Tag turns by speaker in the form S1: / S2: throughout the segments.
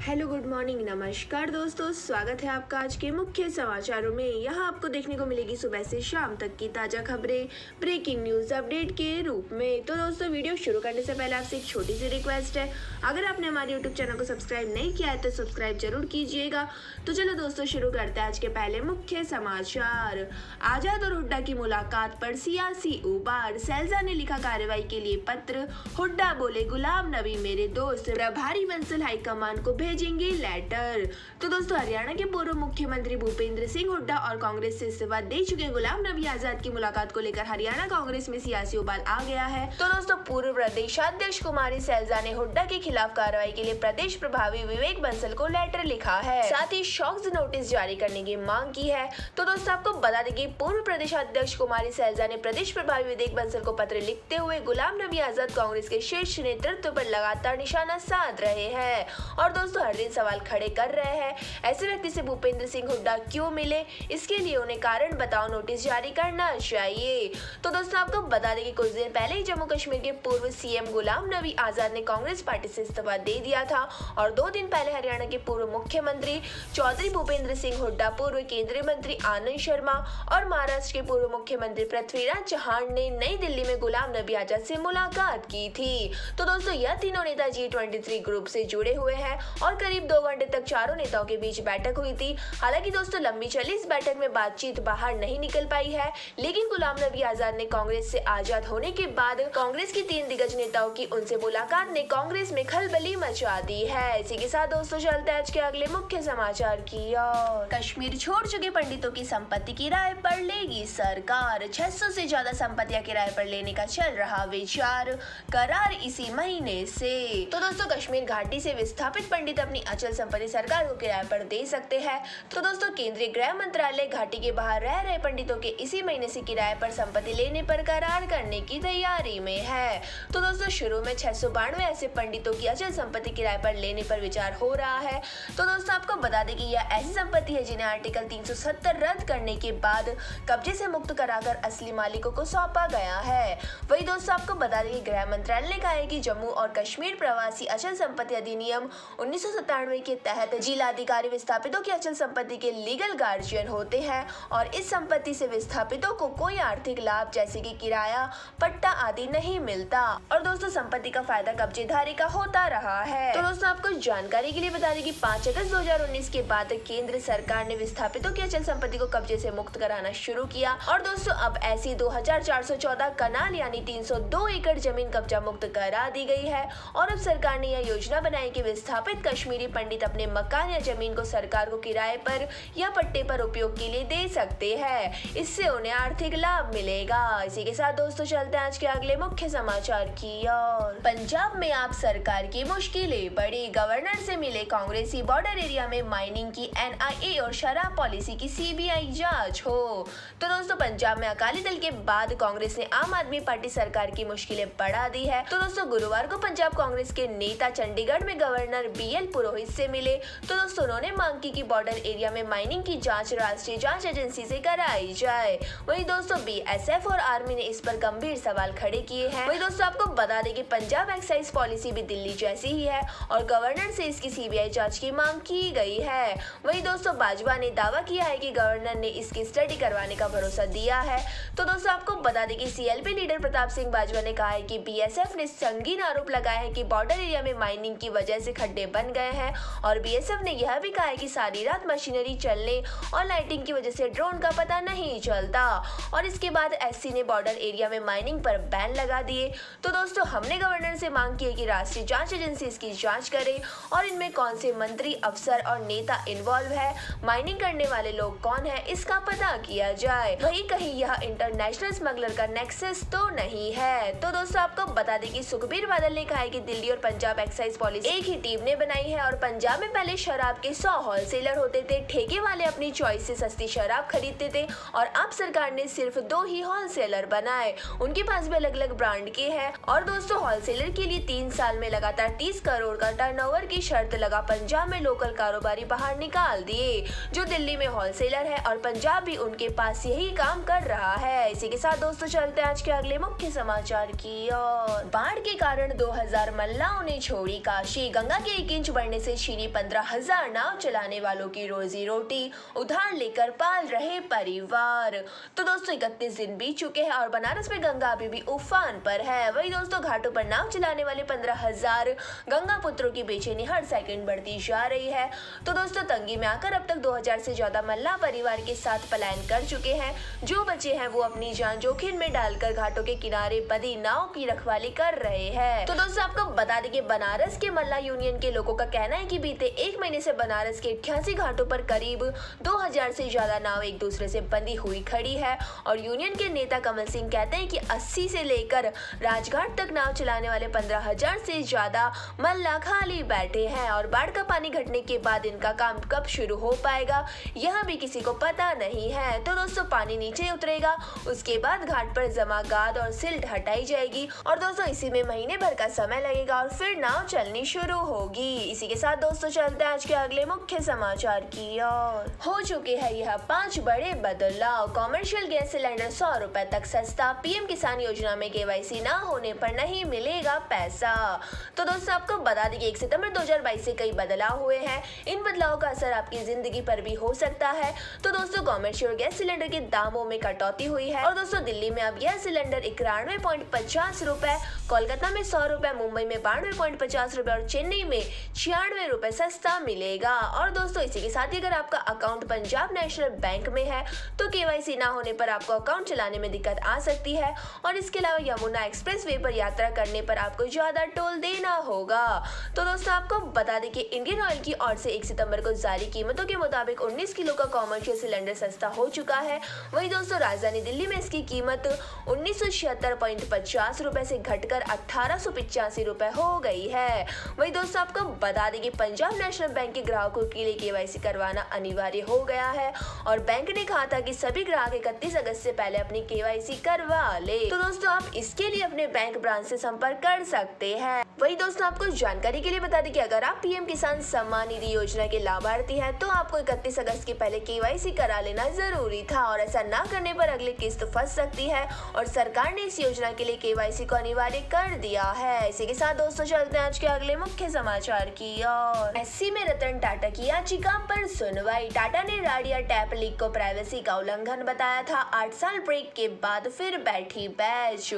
S1: Hello good morning नमस्कार दोस्तों, स्वागत है आपका आज के मुख्य समाचारों में। यहाँ आपको देखने को मिलेगी सुबह से शाम तक की ताज़ा खबरें ब्रेकिंग न्यूज़ अपडेट के रूप में। तो दोस्तों वीडियो शुरू करने से पहले आपसे एक छोटी सी रिक्वेस्ट है, अगर आपने हमारे यूट्यूब चैनल को सब्सक्राइब नहीं किया है तो सब्सक्राइब जरूर कीजिएगा। तो चलो दोस्तों शुरू करते हैं आज के पहले मुख्य समाचार। आजाद और हुड्डा की मुलाकात पर सियासी उबार, शैलजा ने लिखा कार्रवाई के लिए पत्र। हुड्डा बोले गुलाम नबी मेरे दोस्त, प्रभारी बंसल हाईकमान को भेजेंगे लेटर। तो दोस्तों हरियाणा के पूर्व मुख्यमंत्री भूपेंद्र सिंह हुड्डा और कांग्रेस से इस्तीफा दे चुके गुलाम नबी आजाद की मुलाकात को लेकर हरियाणा कांग्रेस में सियासी उबाल आ गया है। तो दोस्तों पूर्व प्रदेशाध्यक्ष कुमारी शैलजा ने हुड्डा के खिलाफ कार्रवाई के लिए प्रदेश प्रभारी विवेक बंसल को लेटर लिखा है, साथ ही शॉक्स नोटिस जारी करने की मांग की है। तो दोस्तों आपको बता दें कि पूर्व प्रदेशाध्यक्ष कुमारी शैलजा ने प्रदेश प्रभारी विवेक बंसल को पत्र लिखते हुए गुलाम नबी आजाद कांग्रेस के शीर्ष नेतृत्व पर लगातार निशाना साध रहे हैं और दोस्तों हर दिन सवाल खड़े कर रहे हैं, ऐसे व्यक्ति से भूपेंद्र सिंह हुड्डा क्यों मिले, इसके लिए उन्हें कारण बताओ नोटिस जारी करना चाहिए। तो दोस्तों आपको बता दें कि कुछ दिन पहले ही जम्मू कश्मीर के पूर्व सीएम गुलाम नबी आजाद ने कांग्रेस पार्टी से इस्तीफा दे दिया था और 2 दिन पहले हरियाणा के पूर्व मुख्यमंत्री चौधरी भूपेंद्र सिंह हुड्डा, पूर्व केंद्रीय मंत्री आनंद शर्मा और महाराष्ट्र के पूर्व मुख्यमंत्री पृथ्वीराज चव्हाण ने नई दिल्ली में गुलाम नबी आजाद से मुलाकात की थी। तो दोस्तों यह तीनों नेता G23 ग्रुप से जुड़े हुए हैं और करीब 2 घंटे तक चारों नेताओं के बीच बैठक हुई थी। हालांकि दोस्तों लंबी चली इस बैठक में बातचीत बाहर नहीं निकल पाई है, लेकिन गुलाम नबी आजाद ने कांग्रेस से आजाद होने के बाद कांग्रेस की 3 दिग्गज नेताओं की उनसे मुलाकात ने कांग्रेस में खलबली मचा दी है। इसी के साथ दोस्तों चलते हैं आज के अगले मुख्य समाचार की ओर। कश्मीर छोड़ चुके पंडितों की संपत्ति किराए पर लेगी सरकार, 600 से ज्यादा संपत्तियां किराए पर लेने का चल रहा विचार, करार इसी महीने से। तो दोस्तों कश्मीर घाटी से विस्थापित पंडित अपनी अचल संपत्ति सरकार को किराए पर दे सकते हैं। तो दोस्तों केंद्रीय गृह मंत्रालय घाटी के बाहर रह रहे पंडितों के इसी महीने से किराए पर संपत्ति लेने पर करार करने की तैयारी में है। तो दोस्तों शुरू में 692 ऐसे पंडितों की अचल संपत्ति किराए पर लेने पर विचार हो रहा है। तो दोस्तों आपको बता दें कि यह ऐसी संपत्ति है जिन्हें आर्टिकल 370 रद्द करने के बाद कब्जे से मुक्त कराकर असली मालिकों को सौंपा गया है। वही दोस्तों आपको बता दें कि गृह मंत्रालय ने कहा है कि जम्मू और कश्मीर प्रवासी अचल संपत्ति अधिनियम 1997 के तहत जिलाधिकारी विस्थापितों की अचल संपत्ति के लीगल गार्जियन होते हैं और इस संपत्ति से विस्थापितों को कोई आर्थिक लाभ जैसे कि किराया, पट्टा आदि नहीं मिलता और दोस्तों संपत्ति का फायदा कब्जेधारी का होता रहा है। तो दोस्तों आपको जानकारी के लिए बता दें कि 5 अगस्त 2019 के बाद केंद्र सरकार ने विस्थापितों की अचल संपत्ति को कब्जे से मुक्त कराना शुरू किया और दोस्तों अब ऐसी 2414 कनाल यानी 302 एकड़ जमीन कब्जा मुक्त करा दी गई है और अब सरकार ने यह योजना बनाई कि विस्थापित कश्मीरी पंडित अपने मकान या जमीन को सरकार को किराए पर या पट्टे पर उपयोग के लिए दे सकते हैं, इससे उन्हें आर्थिक लाभ मिलेगा। इसी के साथ दोस्तों चलते हैं आज के अगले मुख्य समाचार की ओर। पंजाब में आप सरकार की मुश्किलें बढ़ी, गवर्नर से मिले कांग्रेसी, बॉर्डर एरिया में माइनिंग की NIA और शराब पॉलिसी की CBI जांच हो। तो दोस्तों पंजाब में अकाली दल के बाद कांग्रेस ने आम आदमी पार्टी सरकार की मुश्किलें बढ़ा दी है। तो दोस्तों गुरुवार को पंजाब कांग्रेस के नेता चंडीगढ़ में गवर्नर BL पुरोहित से मिले। तो दोस्तों उन्होंने मांग की कि बॉर्डर एरिया में माइनिंग की जांच राष्ट्रीय जांच एजेंसी से कराई जाए। वहीं दोस्तों BSF और आर्मी ने इस पर गंभीर सवाल खड़े किए हैं। वहीं दोस्तों आपको बता दें कि पंजाब एक्साइज पॉलिसी भी दिल्ली जैसी ही है और गवर्नर से इसकी CBI जांच की मांग की गई है। वहीं दोस्तों बाजवा ने दावा किया है कि गवर्नर ने इसकी स्टडी करवाने का भरोसा दिया है। तो दोस्तों आपको बता दें कि CLP लीडर प्रताप सिंह बाजवा ने कहा है कि BSF ने संगीन आरोप लगाया है कि बॉर्डर एरिया में माइनिंग की वजह से खड्डे बन गए हैं और BSF ने यह भी कहा है कि सारी रात मशीनरी चलने और लाइटिंग की वजह से ड्रोन का पता नहीं चलता और इसके बाद SC ने बॉर्डर एरिया में माइनिंग पर बैन लगा दिए। तो दोस्तों हमने गवर्नर से मांग की है कि राष्ट्रीय जांच एजेंसी इसकी जांच करे और इनमें कौन से मंत्री, अफसर और नेता इन्वॉल्व है, माइनिंग करने वाले लोग कौन है, इसका पता किया जाए। वही कहीं यह इंटरनेशनल स्मगलर का नेक्सस तो नहीं है। तो दोस्तों आपको बता दें कि सुखबीर बादल ने कहा है कि दिल्ली और पंजाब एक्साइज पॉलिसी एक ही टीम ने बनाई है और पंजाब में पहले शराब के 100 होलसेलर होते थे, ठेके वाले अपनी चॉइस से सस्ती शराब खरीदते थे और अब सरकार ने सिर्फ 2 ही होलसेलर बनाए, उनके पास भी अलग अलग ब्रांड के हैं और दोस्तों होलसेलर के लिए 3 साल में लगातार 30 करोड़ का टर्नओवर की शर्त लगा पंजाब में लोकल कारोबारी बाहर निकाल दिए जो दिल्ली में होलसेलर है और पंजाब भी उनके पास यही काम कर रहा है। इसी के साथ दोस्तों चलते हैं आज के अगले मुख्य समाचार की ओर। बाढ़ के कारण 2000 महिलाओं ने छोड़ी काशी, गंगा के 1 इंच बढ़ने से छीनी 15,000 नाव चलाने वालों की रोजी रोटी, उधार लेकर पाल रहे परिवार। तो दोस्तों 31 दिन बीत चुके हैं और बनारस में गंगा अभी भी उफान पर है। वही दोस्तों घाटों पर नाव चलाने वाले 15,000 गंगा पुत्रों की बेचैनी हर सेकंड बढ़ती जा रही है। तो दोस्तों तंगी में आकर अब तक 2000 से ज्यादा मल्लाह परिवार के साथ पलायन कर चुके हैं। जो बचे हैं वो अपनी जान जोखिम में डालकर घाटों के किनारे बदी नाव की रखवाली कर रहे हैं। तो दोस्तों आपको बता दें कि बनारस के मल्लाह यूनियन के लोगों का कहना है कि बीते एक महीने से बनारस के 88 घाटों पर करीब 2000 से ज्यादा नाव एक दूसरे से बंधी हुई खड़ी है और यूनियन के नेता कमल सिंह कहते हैं कि 80 से लेकर राजघाट तक नाव चलाने वाले 15,000 से ज्यादा मल्लाह खाली बैठे हैं और बाढ़ का पानी घटने के बाद इनका काम कब शुरू हो पाएगा यह भी किसी को पता नहीं है। तो दोस्तों पानी नीचे उतरेगा, उसके बाद घाट पर जमा गाद और सिल्ट हटाई जाएगी और दोस्तों इसी में महीने भर का समय लगेगा और फिर नाव चलनी शुरू होगी। इसी के साथ दोस्तों चलते हैं आज के अगले मुख्य समाचार की ओर। हो चुके हैं यह 5 बड़े बदलाव। कॉमर्शियल गैस सिलेंडर 100 रुपए तक सस्ता। पीएम किसान योजना में केवाईसी न होने पर नहीं मिलेगा पैसा। तो दोस्तों आपको बता दें कि 1 सितंबर 2022 से कई बदलाव हुए हैं। इन बदलावों का असर आपकी जिंदगी पर भी हो सकता है। तो दोस्तों कॉमर्शियल गैस सिलेंडर के दामों में कटौती हुई है और दोस्तों दिल्ली में अब यह सिलेंडर 91.50 रुपए, कोलकाता में 100 रुपए, मुंबई में 92.50 रुपए और चेन्नई में 96 रुपए सस्ता मिलेगा। और दोस्तों इसी के साथ ही अगर आपका अकाउंट पंजाब नेशनल बैंक में है तो केवाईसी ना होने पर आपको अकाउंट चलाने में दिक्कत आ सकती है और इसके अलावा यमुना एक्सप्रेसवे पर यात्रा करने पर आपको ज्यादा टोल देना होगा। तो दोस्तों आपको बता दें कि इंडियन ऑयल की ओर से 1 सितंबर को जारी कीमतों के मुताबिक 19 किलो का कॉमर्शियल सिलेंडर सस्ता हो चुका है। वहीं दोस्तों राजधानी दिल्ली में इसकी कीमत 1976.50 रुपए से घटकर 1885 रुपए हो गई है। वहीं दोस्तों आपको बता दें कि पंजाब नेशनल बैंक के ग्राहकों के लिए केवाईसी करवाना अनिवार्य हो गया है और बैंक ने कहा था कि सभी ग्राहक 31 अगस्त से पहले अपनी केवाईसी करवा ले। तो दोस्तों आप इसके लिए अपने बैंक ब्रांच से संपर्क कर सकते हैं। वही दोस्तों आपको जानकारी के लिए बता दें कि अगर आप पीएम किसान सम्मान निधि योजना के लाभार्थी हैं तो आपको 31 अगस्त के पहले केवाईसी करा लेना जरूरी था और ऐसा ना करने पर अगली किस्त फंस सकती है और सरकार ने इस योजना के लिए केवाईसी को अनिवार्य कर दिया है। इसी के साथ दोस्तों चलते हैं आज के अगले मुख्य समाचार की ओर। एससी में रतन टाटा की याचिका पर सुनवाई। टाटा ने राडिया टैप लीक को प्राइवेसी का उल्लंघन बताया था। 8 साल ब्रेक के बाद फिर बैठी बेंच।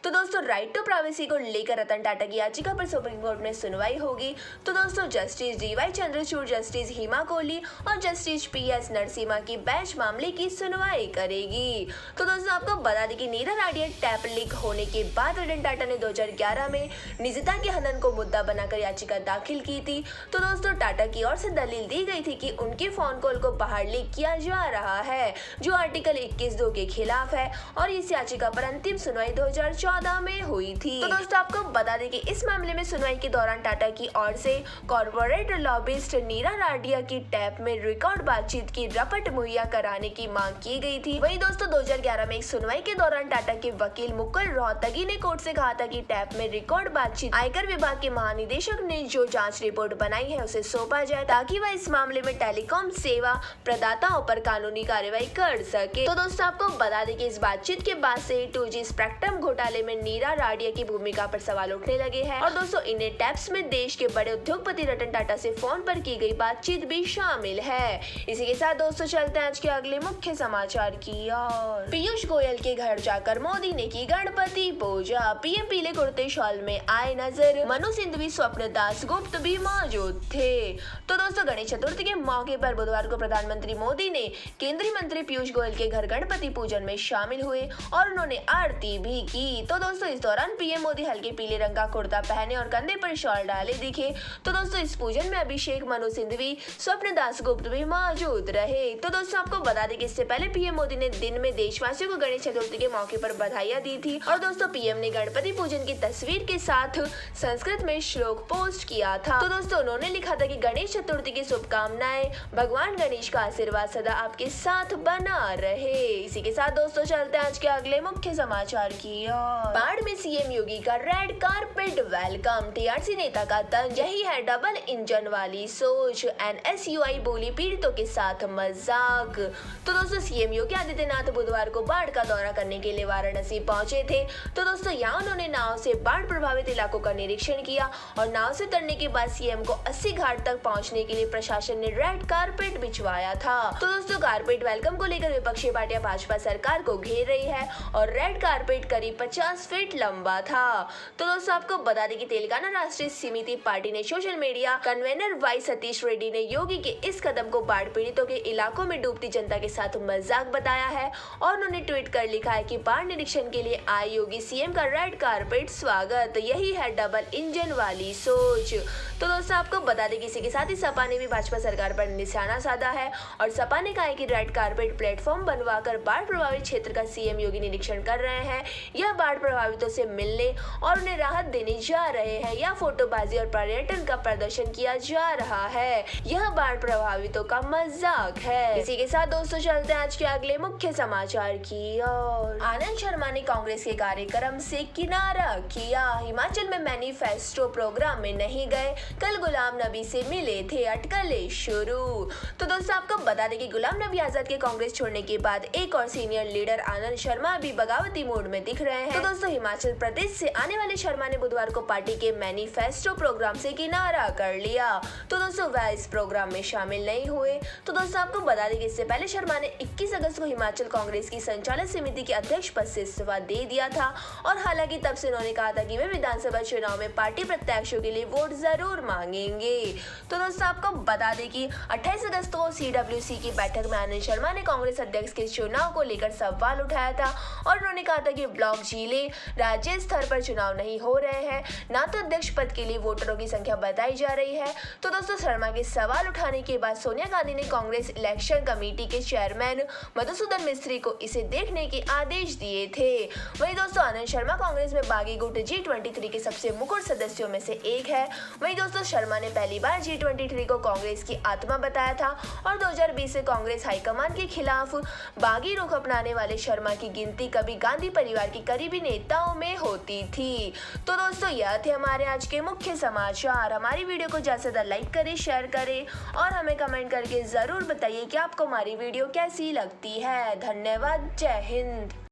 S1: तो दोस्तों राइट टू प्राइवेसी को लेकर रतन टाटा की याचिका पर सुप्रीम कोर्ट में सुनवाई होगी। तो दोस्तों जस्टिस डीवाई चंद्रचूड़, जस्टिस हिमा कोहली और जस्टिस पीएस नरसिम्हा की बेंच मामले की सुनवाई करेगी। तो दोस्तों आपको बता दें कि नीरा राडिया टैप लीक होने के बाद रतन टाटा ने 2011 में निजता के हनन को मुद्दा बनाकर याचिका दाखिल की थी। तो दोस्तों टाटा की ओर से दलील दी गई थी कि उनके फोन कॉल को बाहर लीक किया जा रहा है जो आर्टिकल 21(2) के खिलाफ है और इस याचिका पर अंतिम सुनवाई 2014 में हुई थी। तो दोस्तों आपको बता दें कि इस मामले में सुनवाई के दौरान टाटा की ओर से कॉर्पोरेट लॉबिस्ट नीरा राडिया की टैप में रिकॉर्ड बातचीत की रपट मुहैया कराने की मांग की गई थी। वहीं दोस्तों 2011 में एक सुनवाई के दौरान टाटा के वकील मुकुल रोहतगी ने कोर्ट से कहा था कि टैप में रिकॉर्ड बातचीत आयकर विभाग के महानिदेशक ने जो जांच रिपोर्ट बनाई है उसे सौंपा जाए ताकि वह इस मामले में टेलीकॉम सेवा प्रदाताओं पर कानूनी कार्रवाई कर सके। तो दोस्तों आपको बता दें कि इस बातचीत के बाद से 2G स्पेक्ट्रम घोटाले में नीरा राडिया की भूमिका पर सवाल उठने लगे हैं और दोस्तों इन टैप्स में देश के बड़े उद्योगपति रतन टाटा से फोन पर की गई बातचीत भी शामिल है। इसी के साथ दोस्तों चलते हैं आज के अगले मुख्य समाचार की ओर। पीयूष गोयल के घर जाकर मोदी ने की गणपति पूजा। पीएम पीले कुर्ते शॉल में आए नजर। मनु सिंघवी, स्वप्न दास गुप्त भी मौजूद थे। तो दोस्तों गणेश चतुर्थी के मौके पर बुधवार को प्रधानमंत्री मोदी ने केंद्रीय मंत्री पीयूष गोयल के घर गणपति पूजन में शामिल हुए और उन्होंने आरती भी की। तो दोस्तों इस दौरान पीएम मोदी हल्के पीले रंग का कुर्ता पहने और कंधे पर शॉल डाले दिखे। तो दोस्तों इस पूजन में अभिषेक, मनु सिंघवी, स्वप्न दास गुप्त भी मौजूद रहे। तो दोस्तों आपको बता दें कि इससे पहले पीएम मोदी ने दिन में देशवासियों को गणेश चतुर्थी के मौके पर बधाइयां दी थी और दोस्तों पीएम ने गणपति पूजन की तस्वीर के साथ संस्कृत में श्लोक पोस्ट किया था। तो दोस्तों उन्होंने लिखा था कि गणेश चतुर्थी की शुभकामनाएं, भगवान गणेश का आशीर्वाद सदा आपके साथ बना रहे। इसी के साथ दोस्तों चलते हैं आज के अगले मुख्य समाचार की ओर। बाढ़ में सीएम योगी का रेड कारपेट वेलकम। टीआरसी नेता का तंज, यही है डबल इंजन वाली सोच। एनएसयूआई बोली पीड़ितों के साथ मजाक। तो दोस्तों सीएम योगी आदित्यनाथ बुधवार को बाढ़ का दौरा करने के लिए वाराणसी पहुंचे थे। तो दोस्तों यहाँ उन्होंने नाव से बाढ़ प्रभावित इलाकों का निरीक्षण किया और नाव से उतरने के बाद सीएम को 80 घाट तक पहुंचने के लिए प्रशासन ने रेड कारपेट बिछवाया था। तो दोस्तों कारपेट वेलकम को लेकर विपक्षी पार्टियां भाजपा सरकार को घेर रही है और रेड कारपेट करीब 50 फीट लंबा था। तो दोस्तों आपको बता दें कि तेलंगाना राष्ट्रीय समिति पार्टी ने social media convener Y Satish Reddy ने योगी के इस कदम को बाढ़ पीड़ितों के इलाकों में डूबती जनता के साथ मजाक बताया है और उन्होंने ट्वीट कर लिखा है कि बाढ़ निरीक्षण के लिए आए योगी सीएम का रेड कारपेट स्वागत, यही है डबल इंजन वाली सोच। तो दोस्तों आपको बता दें किसी के साथ ही सपा ने भी भाजपा सरकार पर निशाना साधा है और सपा ने कहा है कि रेड कारपेट प्लेटफॉर्म बनवाकर बाढ़ प्रभावित क्षेत्र का सीएम योगी निरीक्षण कर रहे हैं। यह बाढ़ प्रभावितों से मिलने और उन्हें राहत देने जा रहे हैं या फोटोबाजी और पर्यटन का प्रदर्शन किया जा रहा है। यह बाढ़ प्रभावितों का मजाक है। इसी के साथ दोस्तों चलते हैं आज के अगले मुख्य समाचार की ओर। आनंद शर्मा ने कांग्रेस के कार्यक्रम से किनारा किया। हिमाचल में मैनिफेस्टो प्रोग्राम में नहीं गए, कल गुलाम नबी से मिले थे, अटकलें शुरू। तो दोस्तों आपको बता दें कि गुलाम नबी आजाद के कांग्रेस छोड़ने के बाद एक और सीनियर लीडर आनंद शर्मा भी बगावती मूड में दिख रहे हैं। तो दोस्तों हिमाचल प्रदेश से आने वाले शर्मा ने बुधवार को पार्टी के मैनिफेस्टो प्रोग्राम से किनारा कर लिया। तो दोस्तों वह इस प्रोग्राम में शामिल नहीं हुए। तो दोस्तों आपको बता दें कि इससे पहले शर्मा ने 21 अगस्त को हिमाचल कांग्रेस की संचालक समिति के अध्यक्ष पद से इस्तीफा दे दिया था और हालांकि तब से उन्होंने कहा था कि वे विधानसभा चुनाव में पार्टी प्रत्याशियों के लिए वोट जरूर मांगेंगे। तो दोस्तों आपको बता दें कि 28 अगस्त को सीडब्ल्यूसी की बैठक में आनंद शर्मा ने कांग्रेस अध्यक्ष के चुनाव को लेकर सवाल उठाया था और उन्होंने कहा था कि ब्लॉक जिले राज्य स्तर पर चुनाव नहीं हो रहे हैं, ना तो अध्यक्ष पद के लिए वोटरों की संख्या बताई जा रही है। तो दोस्तों शर्मा के सवाल उठाने के बाद सोनिया गांधी ने कांग्रेस इलेक्शन कमेटी के चेयरमैन मधुसूदन मिस्त्री को इसे देखने के आदेश दिए थे। वहीं दोस्तों आनंद शर्मा कांग्रेस में बागी गुट G23 के सबसे मुखर सदस्यों में से एक है। वहीं दोस्तों शर्मा ने पहली बार G23 को कांग्रेस की आत्मा बताया था और 2020 से कांग्रेस हाईकमान के खिलाफ बागी रुख अपनाने वाले शर्मा की गिनती कभी गांधी परिवार की करीबी नेताओं में होती थी। तो दोस्तों यह थे हमारे आज के मुख्य समाचार। हमारी वीडियो को ज्यादा से ज्यादा लाइक करें, शेयर करें और हमें कमेंट करके जरूर बताइए कि आपको हमारी वीडियो कैसी लगती है। धन्यवाद। जय हिंद।